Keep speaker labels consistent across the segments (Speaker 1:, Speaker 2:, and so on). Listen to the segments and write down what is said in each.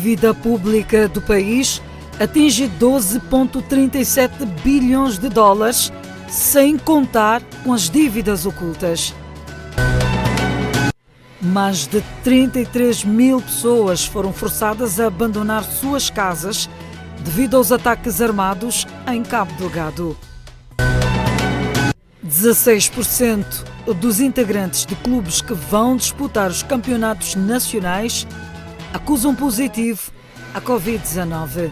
Speaker 1: dívida pública do país atinge 12,37 bilhões de dólares, sem contar com as dívidas ocultas. Mais de 33 mil pessoas foram forçadas a abandonar suas casas devido aos ataques armados em Cabo Delgado. 16% dos integrantes de clubes que vão disputar os campeonatos nacionais acusam positivo a Covid-19.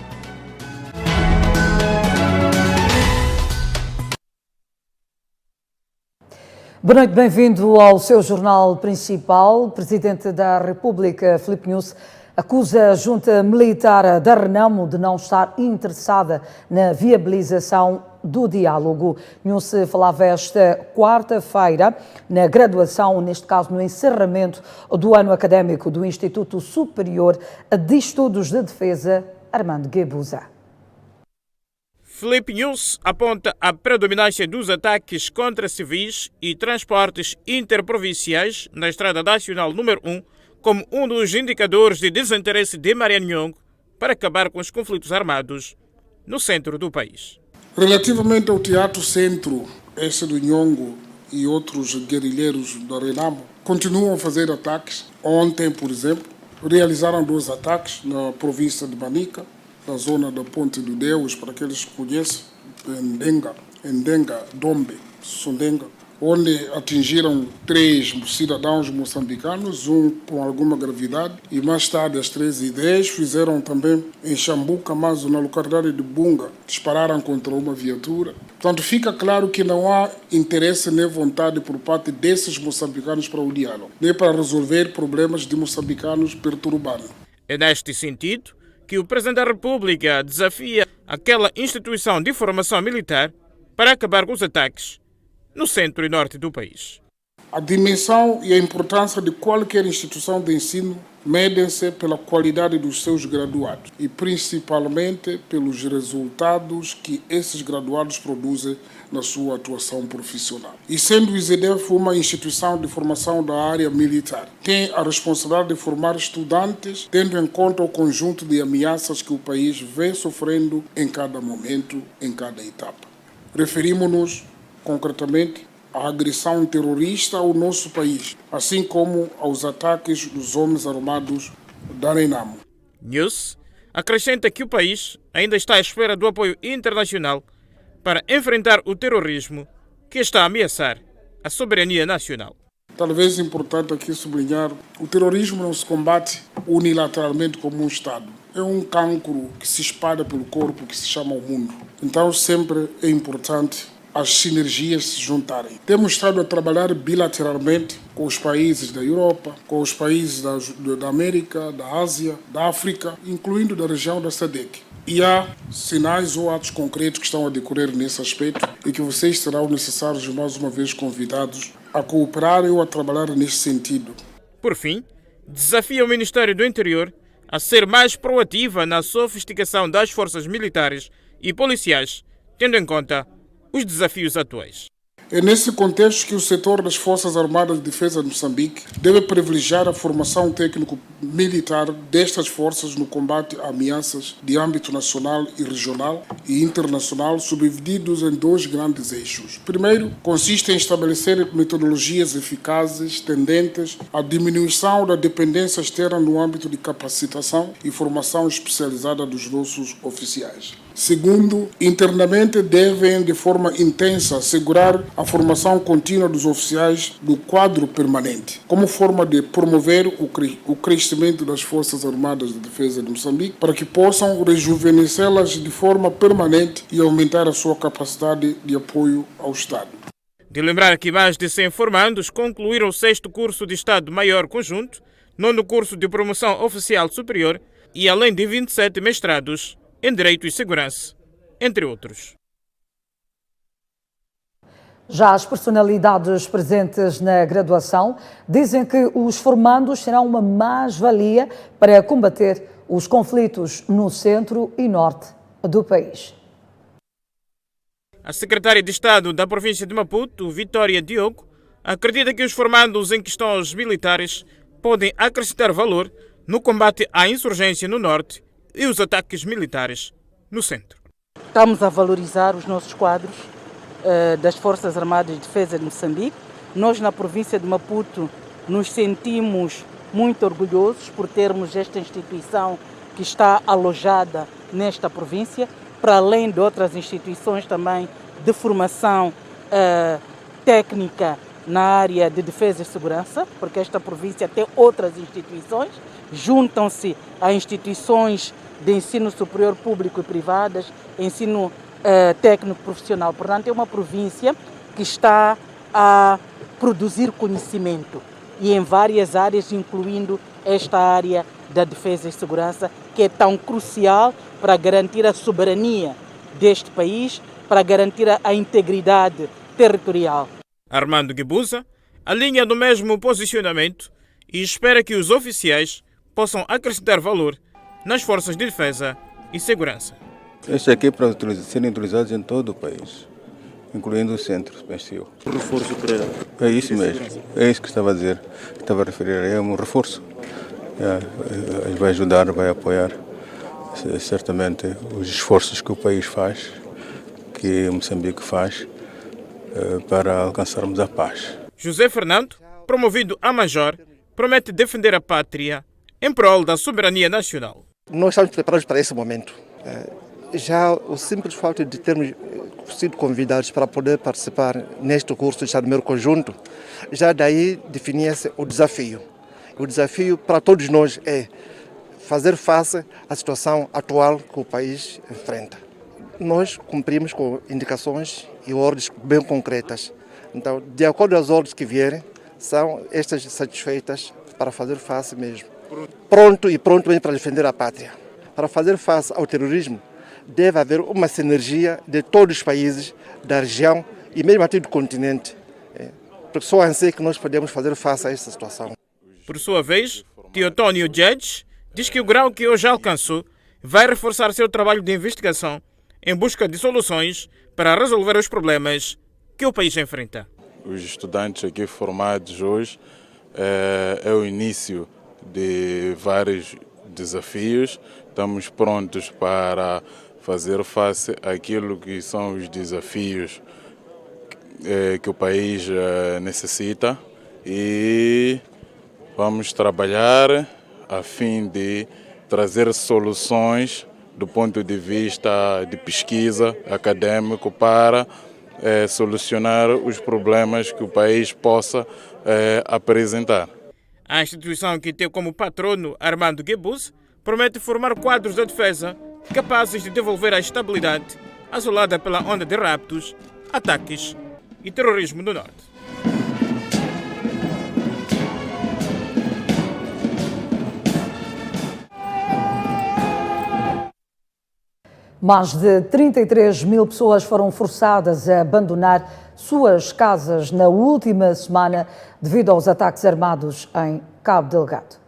Speaker 1: Boa noite, bem-vindo ao seu jornal principal. O Presidente da República, Filipe Nyusi, acusa a junta militar da Renamo de não estar interessada na viabilização do diálogo. Nyusi falava esta quarta-feira na graduação, neste caso no encerramento do ano académico do Instituto Superior de Estudos de Defesa, Armando Guebuza.
Speaker 2: Filipe Nyusi aponta a predominância dos ataques contra civis e transportes interprovinciais na Estrada Nacional número 1 como um dos indicadores de desinteresse de Marianyongo para acabar com os conflitos armados no centro do país.
Speaker 3: Relativamente ao Teatro Centro, este do Nhongo e outros guerrilheiros da Renamo, continuam a fazer ataques. Ontem, por exemplo, realizaram 2 ataques na província de Manica, na zona da Ponte do Deus, para aqueles que conhecem, Ndenga, Dombe, Sundenga, onde atingiram 3 cidadãos moçambicanos, um com alguma gravidade, e mais tarde, às 13h10, fizeram também em Xambuca, mas na localidade de Bunga, dispararam contra uma viatura. Portanto, fica claro que não há interesse nem vontade por parte desses moçambicanos para o diálogo, nem para resolver problemas de moçambicanos perturbados.
Speaker 2: É neste sentido que o Presidente da República desafia aquela instituição de formação militar para acabar com os ataques no centro e norte do país.
Speaker 3: A dimensão e a importância de qualquer instituição de ensino medem-se pela qualidade dos seus graduados e principalmente pelos resultados que esses graduados produzem na sua atuação profissional. E sendo o ISEDEF uma instituição de formação da área militar, tem a responsabilidade de formar estudantes tendo em conta o conjunto de ameaças que o país vem sofrendo em cada momento, em cada etapa. Referimos-nos concretamente à agressão terrorista ao nosso país, assim como aos ataques dos homens armados da Renamo.
Speaker 2: Nyusi acrescenta que o país ainda está à espera do apoio internacional para enfrentar o terrorismo que está a ameaçar a soberania nacional.
Speaker 3: Talvez importante aqui sublinhar, o terrorismo não se combate unilateralmente como um Estado. É um cancro que se espalha pelo corpo, que se chama o mundo. Então sempre é importante as sinergias se juntarem. Temos estado a trabalhar bilateralmente com os países da Europa, com os países da América, da Ásia, da África, incluindo da região da SADC. E há sinais ou atos concretos que estão a decorrer nesse aspecto e que vocês serão necessários, mais uma vez, convidados a cooperar ou a trabalhar nesse sentido.
Speaker 2: Por fim, desafia o Ministério do Interior a ser mais proativa na sofisticação das forças militares e policiais, tendo em conta os desafios atuais.
Speaker 3: É nesse contexto que o setor das Forças Armadas de Defesa de Moçambique deve privilegiar a formação técnico-militar destas forças no combate a ameaças de âmbito nacional e regional e internacional, subdivididos em 2 grandes eixos. Primeiro, consiste em estabelecer metodologias eficazes tendentes à diminuição da dependência externa no âmbito de capacitação e formação especializada dos nossos oficiais. Segundo, internamente devem de forma intensa assegurar a formação contínua dos oficiais do quadro permanente, como forma de promover o crescimento das Forças Armadas de Defesa de Moçambique, para que possam rejuvenescê-las de forma permanente e aumentar a sua capacidade de apoio ao Estado.
Speaker 2: De lembrar que mais de 100 formandos concluíram o 6º curso de Estado-Maior Conjunto, 9º curso de Promoção Oficial Superior e além de 27 mestrados em Direito e Segurança, entre outros.
Speaker 1: Já as personalidades presentes na graduação dizem que os formandos serão uma mais-valia para combater os conflitos no centro e norte do país.
Speaker 2: A secretária de Estado da província de Maputo, Vitória Diogo, acredita que os formandos em questões militares podem acrescentar valor no combate à insurgência no norte e os ataques militares no centro.
Speaker 4: Estamos a valorizar os nossos quadros das Forças Armadas de Defesa de Moçambique. Nós, na província de Maputo, nos sentimos muito orgulhosos por termos esta instituição que está alojada nesta província, para além de outras instituições também de formação técnica na área de defesa e segurança, porque esta província tem outras instituições, juntam-se a instituições de ensino superior público e privadas, ensino técnico profissional. Portanto, é uma província que está a produzir conhecimento e em várias áreas, incluindo esta área da defesa e segurança, que é tão crucial para garantir a soberania deste país, para garantir a integridade territorial.
Speaker 2: Armando Guebuza alinha no mesmo posicionamento e espera que os oficiais possam acrescentar valor nas forças de defesa e segurança.
Speaker 5: Este aqui é para serem utilizados em todo o país, incluindo o centro, penso.
Speaker 6: Reforço para...
Speaker 5: É isso mesmo, é isso que estava a dizer, que estava a referir, é um reforço. Vai ajudar, vai apoiar certamente os esforços que o país faz, que Moçambique faz, para alcançarmos a paz.
Speaker 2: José Fernando, promovido a major, promete defender a pátria em prol da soberania nacional.
Speaker 7: Nós estamos preparados para esse momento. Já o simples fato de termos sido convidados para poder participar neste curso de Estado Maior Conjunto, já daí definia-se o desafio. O desafio para todos nós é fazer face à situação atual que o país enfrenta. Nós cumprimos com indicações e ordens bem concretas. Então, de acordo às ordens que vierem, são estas satisfeitas para fazer face mesmo. Pronto mesmo para defender a pátria. Para fazer face ao terrorismo, deve haver uma sinergia de todos os países da região e mesmo até do continente. Porque só assim que nós podemos fazer face a esta situação.
Speaker 2: Por sua vez, Teotónio Judge diz que o grau que hoje alcançou vai reforçar seu trabalho de investigação em busca de soluções para resolver os problemas que o país enfrenta.
Speaker 6: Os estudantes aqui formados hoje é o início de vários desafios. Estamos prontos para fazer face àquilo que são os desafios que o país necessita e vamos trabalhar a fim de trazer soluções do ponto de vista de pesquisa acadêmico para solucionar os problemas que o país possa apresentar.
Speaker 2: A instituição que tem como patrono Armando Guebuza promete formar quadros da defesa capazes de devolver a estabilidade assolada pela onda de raptos, ataques e terrorismo no norte.
Speaker 1: Mais de 33 mil pessoas foram forçadas a abandonar suas casas na última semana devido aos ataques armados em Cabo Delgado.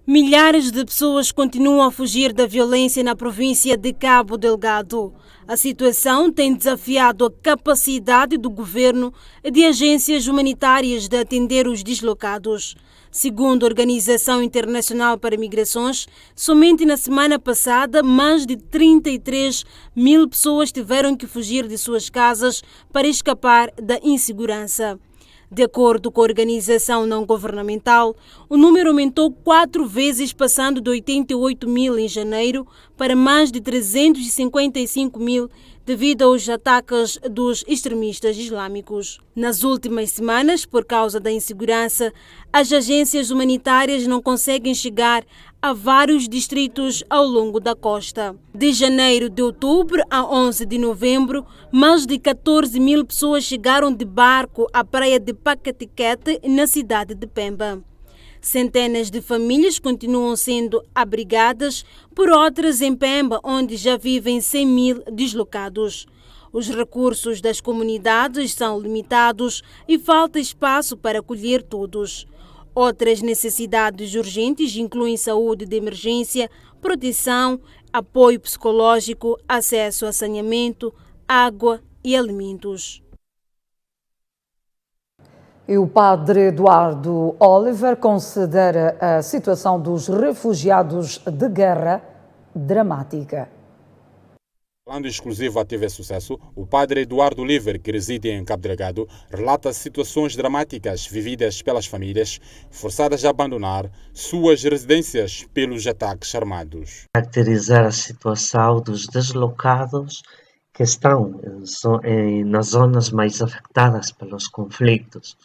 Speaker 8: Milhares de pessoas continuam a fugir da violência na província de Cabo Delgado. A situação tem desafiado a capacidade do governo e de agências humanitárias de atender os deslocados. Segundo a Organização Internacional para Migrações, somente na semana passada, mais de 33 mil pessoas tiveram que fugir de suas casas para escapar da insegurança. De acordo com a organização não governamental, o número aumentou 4 vezes, passando de 88 mil em janeiro para mais de 355 mil devido aos ataques dos extremistas islâmicos. Nas últimas semanas, por causa da insegurança, as agências humanitárias não conseguem chegar a vários distritos ao longo da costa. De janeiro de outubro a 11 de novembro, mais de 14 mil pessoas chegaram de barco à praia de Pacatiquete, na cidade de Pemba. Centenas de famílias continuam sendo abrigadas por outras em Pemba, onde já vivem 100 mil deslocados. Os recursos das comunidades são limitados e falta espaço para acolher todos. Outras necessidades urgentes incluem saúde de emergência, proteção, apoio psicológico, acesso a saneamento, água e alimentos.
Speaker 1: E o padre Eduardo Oliver considera a situação dos refugiados de guerra dramática.
Speaker 9: Falando exclusivo à TV Sucesso, o padre Eduardo Oliver, que reside em Cabo Delgado, relata situações dramáticas vividas pelas famílias forçadas a abandonar suas residências pelos ataques armados.
Speaker 10: Caracterizar a situação dos deslocados que estão nas zonas mais afetadas pelos conflitos.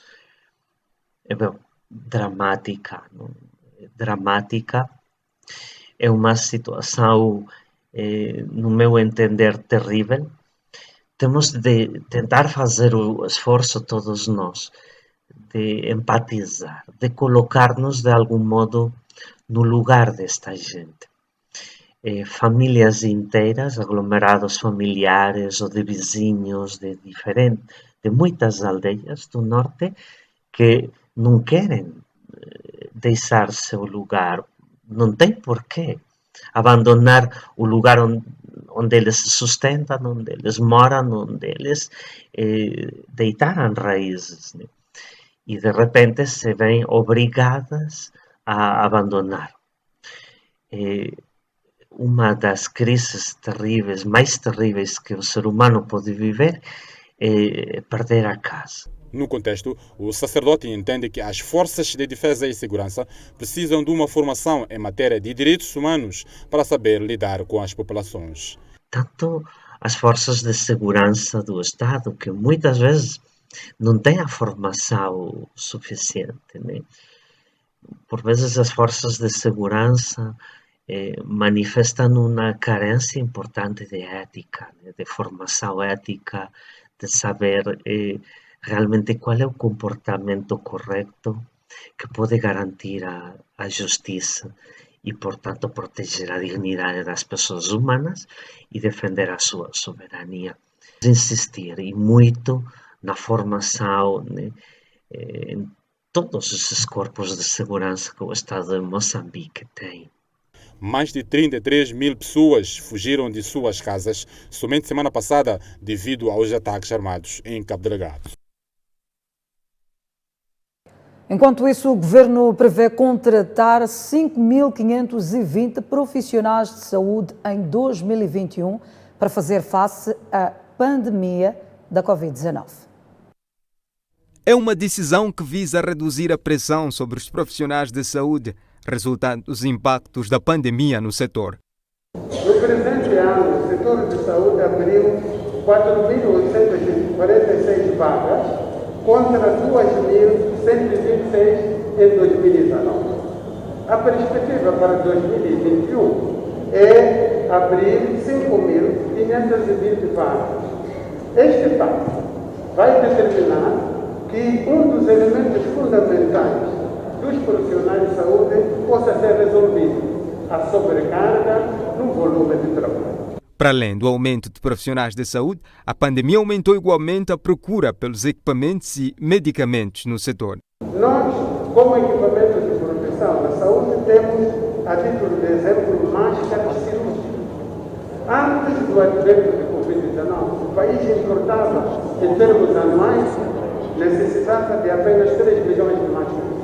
Speaker 10: Dramática. Não? Dramática é uma situação, no meu entender, terrível. Temos de tentar fazer o esforço, todos nós, de empatizar, de colocar-nos de algum modo no lugar desta gente. Famílias inteiras, aglomerados familiares ou de vizinhos de muitas aldeias do norte que não querem deixar seu lugar, não tem porquê abandonar o lugar onde eles se sustentam, onde eles moram, onde eles deitaram raízes, né? E de repente se veem obrigadas a abandonar. Uma das crises terríveis, mais terríveis que o ser humano pode viver é perder a casa.
Speaker 9: No contexto, o sacerdote entende que as forças de defesa e segurança precisam de uma formação em matéria de direitos humanos para saber lidar com as populações.
Speaker 10: Tanto as forças de segurança do Estado, que muitas vezes não têm a formação suficiente, né? Por vezes as forças de segurança manifestam uma carência importante de ética, né? De formação ética, de saber realmente qual é o comportamento correto que pode garantir a justiça e, portanto, proteger a dignidade das pessoas humanas e defender a sua soberania. Insistir e muito na formação, né, em todos esses corpos de segurança que o Estado de Moçambique tem.
Speaker 9: Mais de 33 mil pessoas fugiram de suas casas somente semana passada devido aos ataques armados em Cabo Delgado.
Speaker 1: Enquanto isso, o governo prevê contratar 5.520 profissionais de saúde em 2021 para fazer face à pandemia da Covid-19.
Speaker 11: É uma decisão que visa reduzir a pressão sobre os profissionais de saúde, resultante dos impactos da pandemia no setor.
Speaker 12: No presente ano, o setor de saúde abriu 4.846 vagas, contra 2.126 em 2019. A perspectiva para 2021 é abrir 5.520 vagas. Este fato vai determinar que um dos elementos fundamentais dos profissionais de saúde possa ser resolvido, a sobrecarga no volume de trabalho.
Speaker 11: Para além do aumento de profissionais de saúde, a pandemia aumentou igualmente a procura pelos equipamentos e medicamentos no setor.
Speaker 12: Nós, como equipamento de proteção da saúde, temos, a título de exemplo, máscaras cirúrgicas. Antes do advento de Covid-19, o país importava, em termos anuais, necessitava de apenas 3 milhões de máscaras.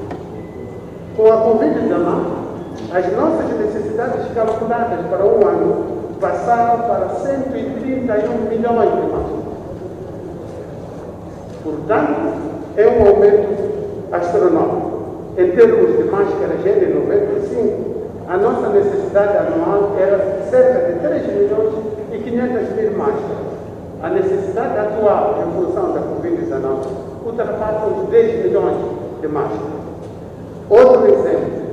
Speaker 12: Com a Covid-19, as nossas necessidades calculadas para um ano passaram para 131 milhões de máscaras. Portanto, é um aumento astronômico. Em termos de máscaras N95, a nossa necessidade anual era cerca de 3 milhões e 500 mil máscaras. A necessidade atual, em função da Covid-19, ultrapassa os 10 milhões de máscaras. Outro exemplo,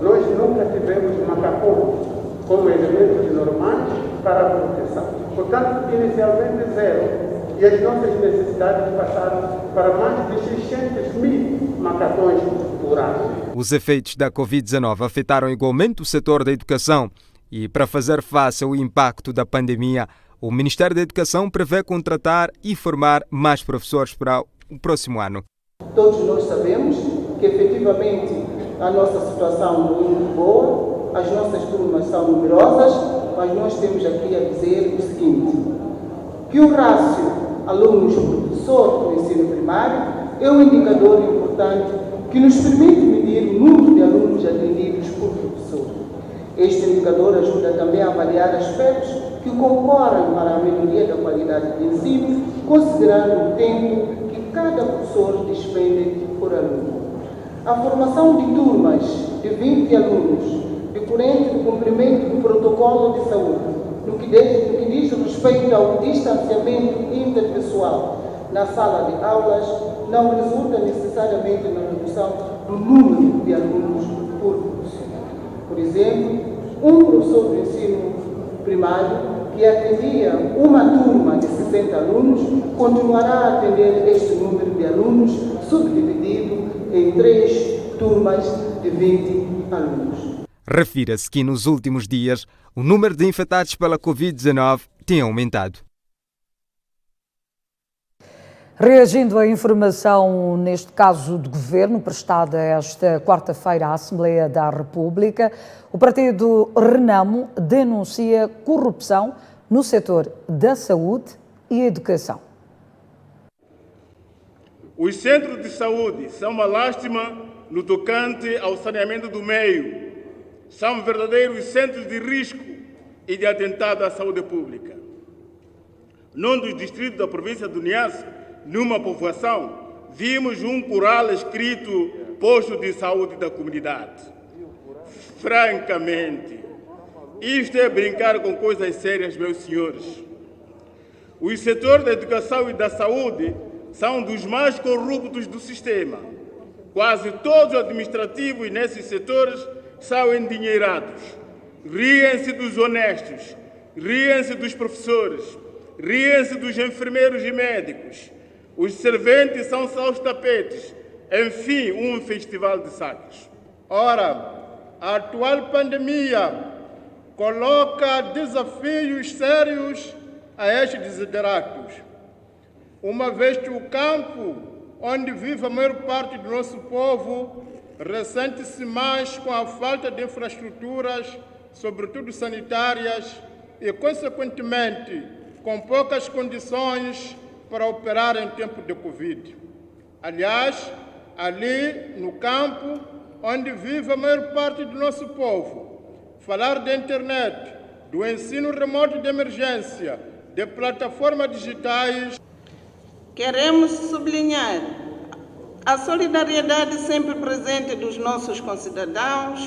Speaker 12: nós nunca tivemos macacões como elementos normais para a proteção. Portanto, inicialmente zero. E as nossas necessidades passaram para mais de 600 mil macacões por ano.
Speaker 11: Os efeitos da Covid-19 afetaram igualmente o setor da educação e, para fazer face ao impacto da pandemia, o Ministério da Educação prevê contratar e formar mais professores para o próximo ano.
Speaker 13: Todos nós sabemos que, efetivamente, a nossa situação não é muito boa, as nossas turmas são numerosas, mas nós temos aqui a dizer o seguinte, que o rácio alunos-professor do ensino primário é um indicador importante que nos permite medir o número de alunos atendidos por professor. Este indicador ajuda também a avaliar aspectos que concorrem para a melhoria da qualidade de ensino, considerando o tempo que cada professor despende por aluno. A formação de turmas de 20 alunos, decorrente do cumprimento do protocolo de saúde, no que diz respeito ao distanciamento interpessoal na sala de aulas, não resulta necessariamente na redução do número de alunos por professor. Por exemplo, um professor de ensino primário que atendia uma turma de 60 alunos continuará a atender este número de alunos subdividido em 3 turmas de 20 alunos.
Speaker 11: Refira-se que nos últimos dias o número de infectados pela Covid-19 tem aumentado.
Speaker 1: Reagindo à informação, neste caso de governo, prestada esta quarta-feira à Assembleia da República, o partido Renamo denuncia corrupção no setor da saúde e educação.
Speaker 14: Os centros de saúde são uma lástima no tocante ao saneamento do meio. São verdadeiros centros de risco e de atentado à saúde pública. Num dos distritos da província do Niassa, numa povoação, vimos um mural escrito Posto de Saúde da Comunidade. Francamente, isto é brincar com coisas sérias, meus senhores. Os setores da educação e da saúde são dos mais corruptos do sistema. Quase todos os administrativos nesses setores são endinheirados. Riem-se dos honestos, riem-se dos professores, riem-se dos enfermeiros e médicos. Os serventes são só os tapetes. Enfim, um festival de sacos. Ora, a atual pandemia coloca desafios sérios a estes desideratos, uma vez que o campo onde vive a maior parte do nosso povo ressente-se mais com a falta de infraestruturas, sobretudo sanitárias, e, consequentemente, com poucas condições para operar em tempo de Covid. Aliás, ali no campo onde vive a maior parte do nosso povo, falar da internet, do ensino remoto de emergência, de plataformas digitais.
Speaker 13: Queremos sublinhar a solidariedade sempre presente dos nossos concidadãos,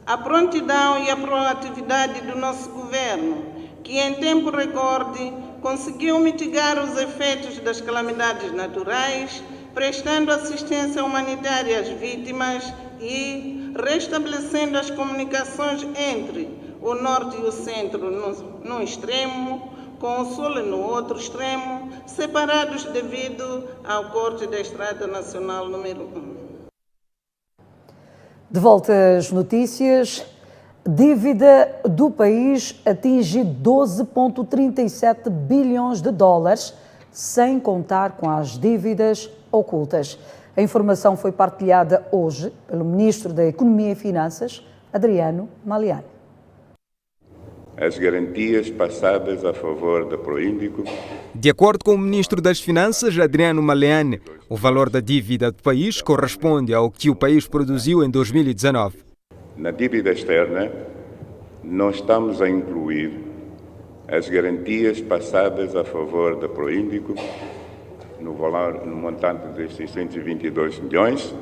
Speaker 13: a prontidão e a proatividade do nosso governo, que em tempo recorde conseguiu mitigar os efeitos das calamidades naturais, prestando assistência humanitária às vítimas e restabelecendo as comunicações entre o norte e o centro num extremo, com o sul no outro extremo, separados devido ao corte da Estrada Nacional número 1.
Speaker 1: De volta às notícias, dívida do país atinge 12,37 bilhões de dólares, sem contar com as dívidas ocultas. A informação foi partilhada hoje pelo Ministro da Economia e Finanças, Adriano Maliani.
Speaker 15: As garantias passadas a favor da Proíndico.
Speaker 11: De acordo com o Ministro das Finanças, Adriano Maliani, o valor da dívida do país corresponde ao que o país produziu em 2019.
Speaker 15: Na dívida externa, não estamos a incluir as garantias passadas a favor da Proíndico no montante de 622 milhões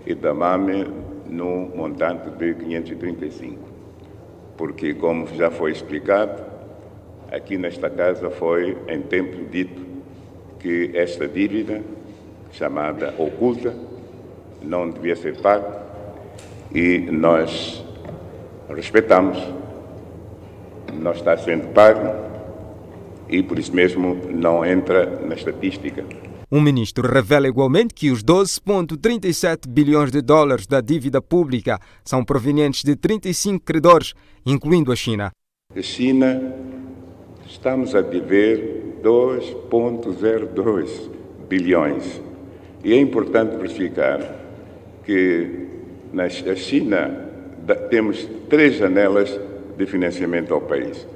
Speaker 15: e da MAME no montante de 535. Porque, como já foi explicado, aqui nesta casa foi em tempo dito que esta dívida, chamada oculta, não devia ser paga e nós respeitamos, não está sendo pago e por isso mesmo não entra na estatística.
Speaker 11: O ministro revela igualmente que os 12,37 bilhões de dólares da dívida pública são provenientes de 35 credores, incluindo a China.
Speaker 15: A China, estamos a dever 2,02 bilhões. E é importante verificar que na China temos 3 janelas de financiamento ao país.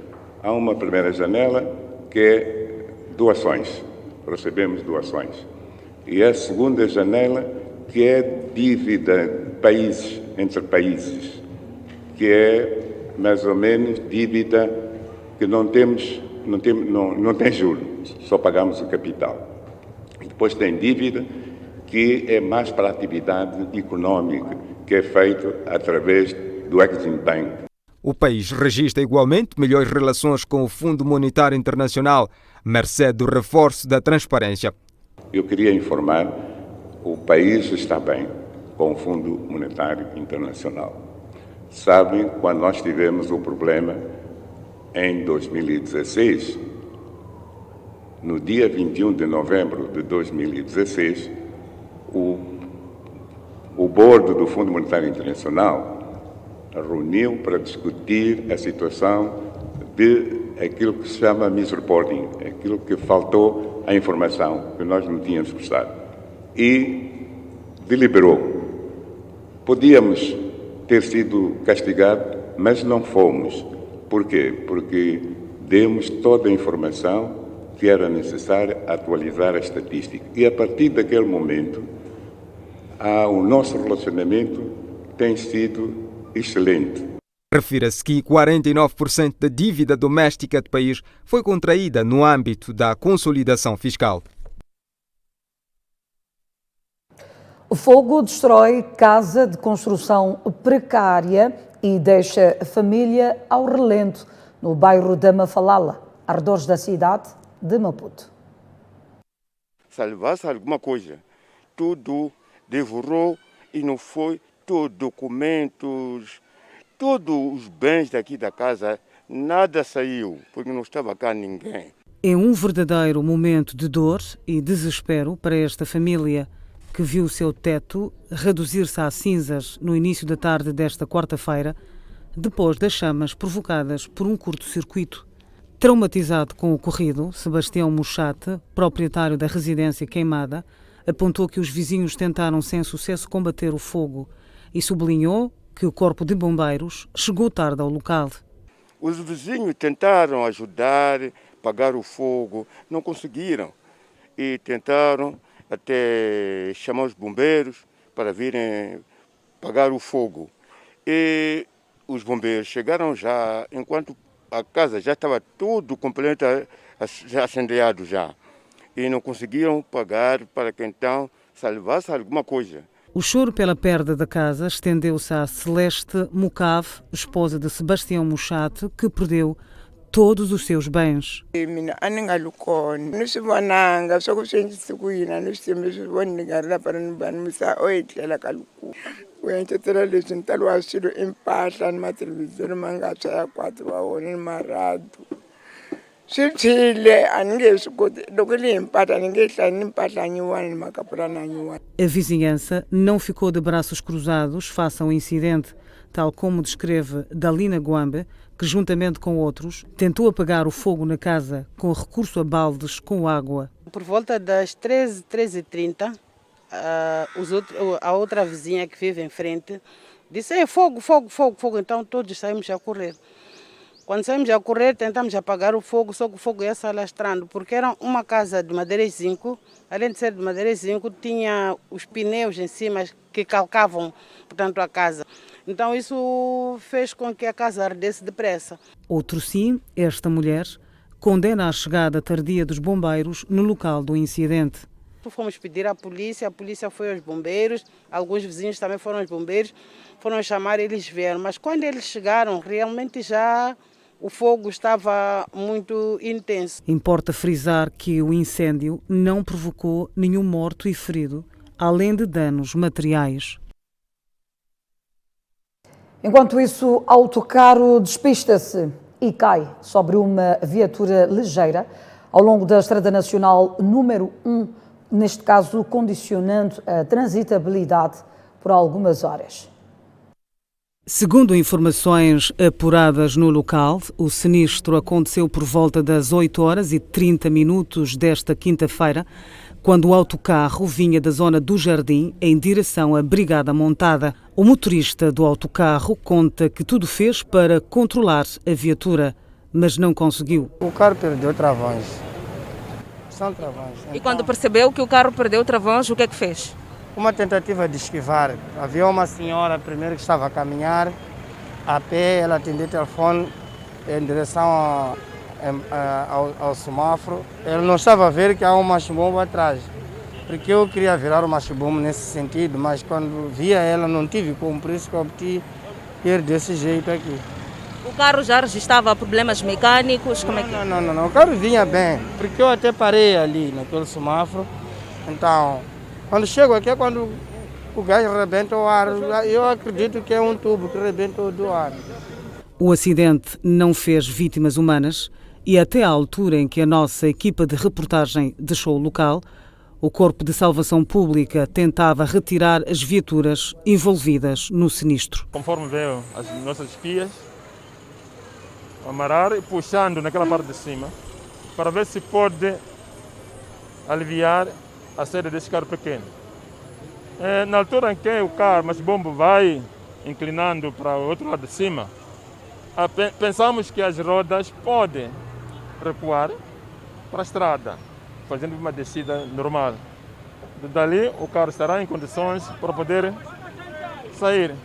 Speaker 15: Há uma primeira janela que é doações. recebemos doações. E a segunda janela, que é dívida países, entre países, que é mais ou menos dívida que não tem juros, só pagamos o capital. E depois tem dívida que é mais para a atividade econômica, que é feita através do Exim Bank.
Speaker 11: O país registra igualmente melhores relações com o Fundo Monetário Internacional, mercê do reforço da transparência.
Speaker 15: Eu queria informar, o país está bem com o Fundo Monetário Internacional. Sabem, quando nós tivemos o problema em 2016, no dia 21 de novembro de 2016, o board do Fundo Monetário Internacional reuniu para discutir a situação de aquilo que se chama misreporting, aquilo que faltou a informação que nós não tínhamos prestado. E deliberou. Podíamos ter sido castigados, mas não fomos. Por quê? Porque demos toda a informação que era necessária atualizar a estatística. E a partir daquele momento, o nosso relacionamento tem sido excelente.
Speaker 11: Refira-se que 49% da dívida doméstica do país foi contraída no âmbito da consolidação fiscal.
Speaker 1: O fogo destrói casa de construção precária e deixa a família ao relento no bairro da Mafalala, arredores da cidade de Maputo.
Speaker 16: Salvasse alguma coisa, tudo devorou e não foi, todos documentos, todos os bens daqui da casa, nada saiu, porque não estava cá ninguém.
Speaker 4: É um verdadeiro momento de dor e desespero para esta família, que viu o seu teto reduzir-se a cinzas no início da tarde desta quarta-feira, depois das chamas provocadas por um curto-circuito. Traumatizado com o ocorrido, Sebastião Muchate, proprietário da residência queimada, apontou que os vizinhos tentaram sem sucesso combater o fogo e sublinhou que o Corpo de Bombeiros chegou tarde ao local.
Speaker 16: Os vizinhos tentaram ajudar, apagar o fogo, não conseguiram. E tentaram até chamar os bombeiros para virem apagar o fogo. E os bombeiros chegaram já, enquanto a casa já estava tudo completamente acendeado já. E não conseguiram pagar para que então salvasse alguma coisa.
Speaker 4: O choro pela perda da casa estendeu-se a Celeste Mucave, esposa de Sebastião Muchate, que perdeu todos os seus bens. A vizinhança não ficou de braços cruzados face ao incidente, tal como descreve Dalina Guambe, que juntamente com outros tentou apagar o fogo na casa com recurso a baldes com água.
Speaker 17: Por volta das 13h30, a outra vizinha que vive em frente disse: fogo, fogo, fogo, fogo. Então todos saímos a correr. Quando saímos a correr, tentamos apagar o fogo, só que o fogo ia se alastrando, porque era uma casa de madeira e zinco. Além de ser de madeira e zinco, tinha os pneus em cima que calcavam, portanto, a casa. Então isso fez com que a casa ardesse depressa.
Speaker 4: Outro sim, esta mulher, condena a chegada tardia dos bombeiros no local do incidente.
Speaker 17: Fomos pedir à polícia, a polícia foi aos bombeiros, alguns vizinhos também foram aos bombeiros, foram chamar, eles vieram. Mas quando eles chegaram, realmente já o fogo estava muito intenso.
Speaker 4: Importa frisar que o incêndio não provocou nenhum morto e ferido, além de danos materiais.
Speaker 1: Enquanto isso, autocarro despista-se e cai sobre uma viatura ligeira ao longo da Estrada Nacional número 1, neste caso condicionando a transitabilidade por algumas horas.
Speaker 4: Segundo informações apuradas no local, o sinistro aconteceu por volta das 8h30 desta quinta-feira, quando o autocarro vinha da zona do Jardim em direção à Brigada Montada. O motorista do autocarro conta que tudo fez para controlar a viatura, mas não conseguiu.
Speaker 18: O carro perdeu travões. São travões.
Speaker 19: E quando percebeu que o carro perdeu travões, o que é que fez?
Speaker 18: Uma tentativa de esquivar. Havia uma senhora primeiro que estava a caminhar a pé, ela atendeu o telefone em direção ao semáforo. Ela não estava a ver que há um machibombo atrás, porque eu queria virar o machibombo nesse sentido, mas quando via ela não tive como, por isso que eu optei ir desse jeito aqui.
Speaker 19: O carro já registrava problemas mecânicos? Como é que...
Speaker 18: Não, o carro vinha bem, porque eu até parei ali naquele semáforo. Então, quando chego aqui é quando o gás rebenta o ar. Eu acredito que é um tubo que rebenta o ar.
Speaker 20: O acidente não fez vítimas humanas e até à altura em que a nossa equipa de reportagem deixou o local, o Corpo de Salvação Pública tentava retirar as viaturas envolvidas no sinistro.
Speaker 21: Conforme veio as nossas espias, amarrar e puxando naquela parte de cima para ver se pode aliviar a saída desse carro pequeno. Na altura em que o carro, mas bombo vai inclinando para o outro lado de cima, pensamos que as rodas podem recuar para a estrada, fazendo uma descida normal. Dali o carro estará em condições para poder sair.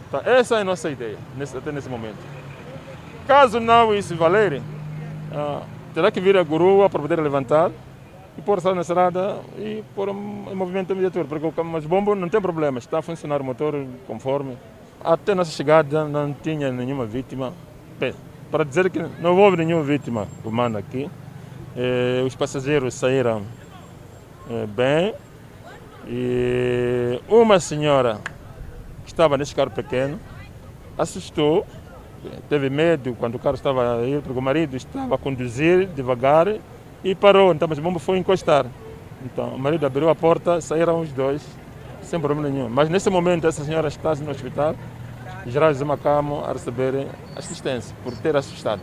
Speaker 21: Então, essa é a nossa ideia até nesse momento. Caso não isso valer, terá que vir a grua para poder levantar e pôr na estrada e pôr em movimento imediato, porque o bombo não tem problema, está a funcionar o motor conforme. Até nossa chegada não tinha nenhuma vítima. Para dizer que não houve nenhuma vítima humana aqui, os passageiros saíram bem e uma senhora que estava nesse carro pequeno assustou. Teve medo quando o carro estava a ir, porque o marido estava a conduzir devagar e parou. Então, mas o bombo foi encostar. Então, o marido abriu a porta, saíram os dois, sem problema nenhum. Mas nesse momento, essa senhora está no hospital, Geral José Macamo, a receber assistência, por ter assustado.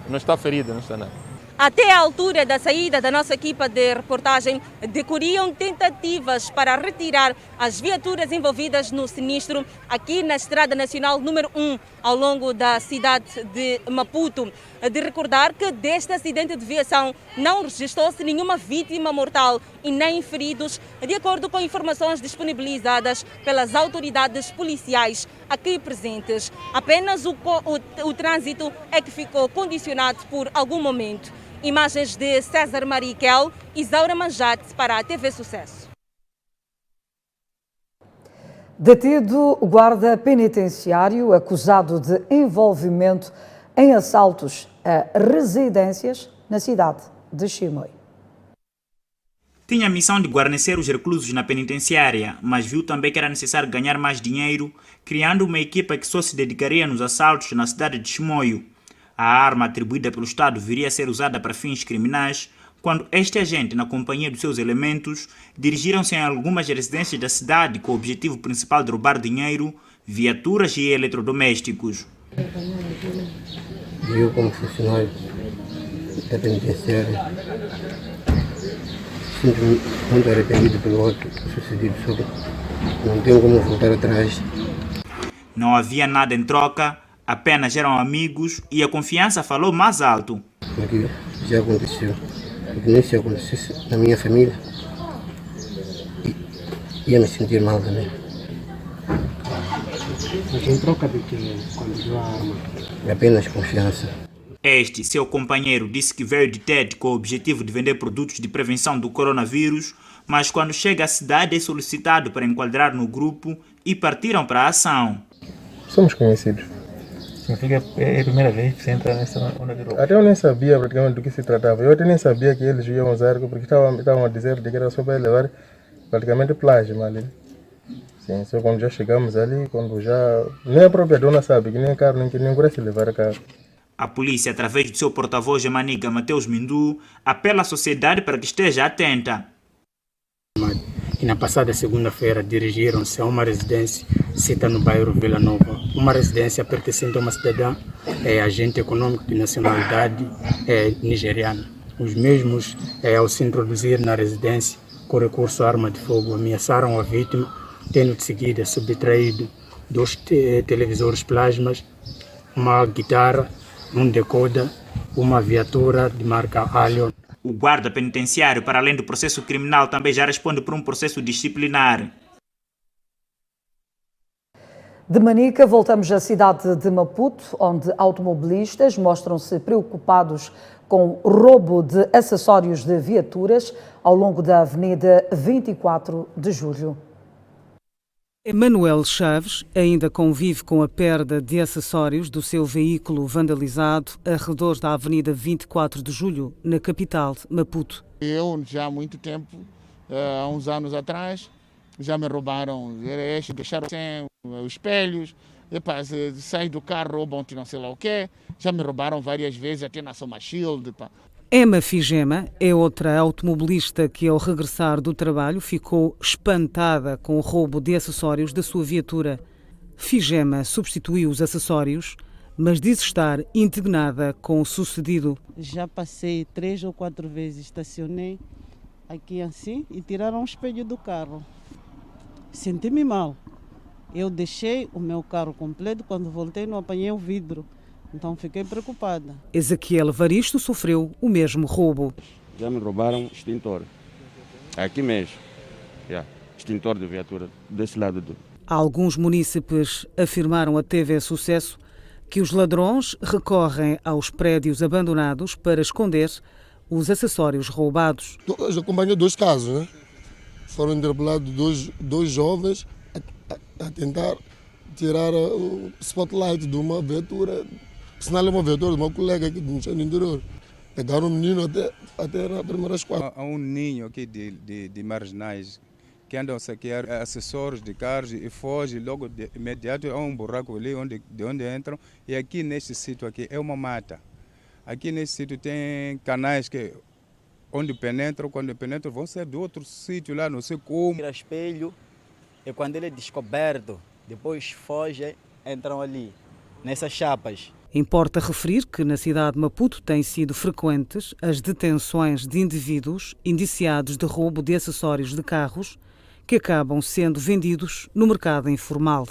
Speaker 21: Não está ferida, não está nada.
Speaker 19: Até a altura da saída da nossa equipa de reportagem, decorriam tentativas para retirar as viaturas envolvidas no sinistro aqui na Estrada Nacional número 1, ao longo da cidade de Maputo. De recordar que deste acidente de viação não registrou-se nenhuma vítima mortal e nem feridos, de acordo com informações disponibilizadas pelas autoridades policiais aqui presentes. Apenas o trânsito é que ficou condicionado por algum momento. Imagens de César Mariquel e Isaura Manjate para a TV Sucesso.
Speaker 1: Detido o guarda penitenciário acusado de envolvimento em assaltos a residências na cidade de Chimoio.
Speaker 22: Tinha a missão de guarnecer os reclusos na penitenciária, mas viu também que era necessário ganhar mais dinheiro, criando uma equipa que só se dedicaria nos assaltos na cidade de Chimoio. A arma atribuída pelo Estado viria a ser usada para fins criminais, quando este agente, na companhia dos seus elementos, dirigiram-se em algumas residências da cidade com o objetivo principal de roubar dinheiro, viaturas e eletrodomésticos.
Speaker 23: Eu, como funcionário da penitenciária, sinto-me muito arrependido pelo ato sucedido, só que não tenho como voltar atrás.
Speaker 22: Não havia nada em troca, apenas eram amigos e a confiança falou mais alto.
Speaker 23: Porque já aconteceu, porque nem se acontecesse na minha família, ia me sentir mal também.
Speaker 18: Mas em troca de que quando deu a arma?
Speaker 23: Apenas confiança.
Speaker 22: Este, seu companheiro, disse que veio de TED com o objetivo de vender produtos de prevenção do coronavírus, mas quando chega à cidade é solicitado para enquadrar no grupo e partiram para a ação.
Speaker 24: Somos conhecidos.
Speaker 25: Significa que é a primeira vez que você entra nessa onda de roubo?
Speaker 24: Até eu nem sabia praticamente do que se tratava. Eu até nem sabia que eles iam usar, porque estavam a dizer que era só para levar praticamente plágio ali. Sim, só quando já chegamos ali, quando já... Nem a própria dona sabe que nem carro, nem se levar carro.
Speaker 22: A polícia, através do seu porta-voz Maniga Mateus Mindu, apela à sociedade para que esteja atenta.
Speaker 18: E na passada segunda-feira dirigiram-se a uma residência cita no bairro Vila Nova, uma residência pertencente a uma cidadã, agente econômico de nacionalidade nigeriana. Os mesmos, ao se introduzir na residência com recurso à arma de fogo, ameaçaram a vítima, tendo de seguida subtraído 2 televisores plasmas, uma guitarra, um decoder, uma viatura de marca Alion.
Speaker 22: O guarda penitenciário, para além do processo criminal, também já responde por um processo disciplinar.
Speaker 1: De Manica, voltamos à cidade de Maputo, onde automobilistas mostram-se preocupados com o roubo de acessórios de viaturas ao longo da Avenida 24 de Julho.
Speaker 20: Emanuel Chaves ainda convive com a perda de acessórios do seu veículo vandalizado arredores da Avenida 24 de Julho, na capital, Maputo.
Speaker 2: Eu, já há muito tempo, há uns anos atrás, já me roubaram, deixaram sem os espelhos, sai do carro, roubam-te não sei lá o quê, já me roubaram várias vezes, até na Soma Shield.
Speaker 20: Emma Figema é outra automobilista que, ao regressar do trabalho, ficou espantada com o roubo de acessórios da sua viatura. Figema substituiu os acessórios, mas diz estar indignada com o sucedido.
Speaker 3: Já passei 3 ou 4 vezes, estacionei aqui assim e tiraram o espelho do carro. Senti-me mal. Eu deixei o meu carro completo, quando voltei não apanhei o vidro. Então fiquei preocupada.
Speaker 20: Ezequiel Evaristo sofreu o mesmo roubo.
Speaker 5: Já me roubaram extintor. Aqui mesmo. Extintor de viatura, desse lado.
Speaker 20: Alguns munícipes afirmaram à TV Sucesso que os ladrões recorrem aos prédios abandonados para esconder os acessórios roubados.
Speaker 6: Eu já acompanhei 2 casos, né? Foram interpelados dois jovens a tentar tirar o spotlight de uma viatura. Sinal é uma viatura de uma colega aqui do Ministério do Interior. Pegaram o menino até na primeira esquadra.
Speaker 7: Há um ninho aqui de marginais que andam a saquear acessórios de carros e fogem logo de imediato. Há um buraco ali de onde entram. E aqui neste sítio aqui é uma mata. Aqui nesse sítio tem canais que onde penetram, quando penetram vão ser de outro sítio lá, não sei como.
Speaker 26: Tira espelho e quando ele é descoberto, depois fogem, entram ali, nessas chapas.
Speaker 20: Importa referir que na cidade de Maputo têm sido frequentes as detenções de indivíduos indiciados de roubo de acessórios de carros que acabam sendo vendidos no mercado informal.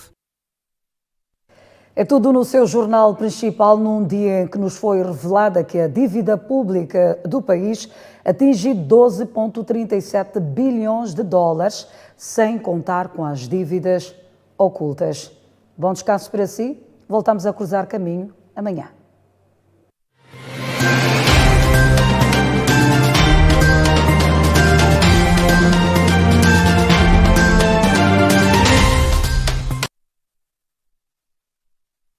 Speaker 1: É tudo no seu jornal principal, num dia em que nos foi revelada que a dívida pública do país atinge 12,37 bilhões de dólares, sem contar com as dívidas ocultas. Bom descanso para si. Voltamos a cruzar caminho amanhã.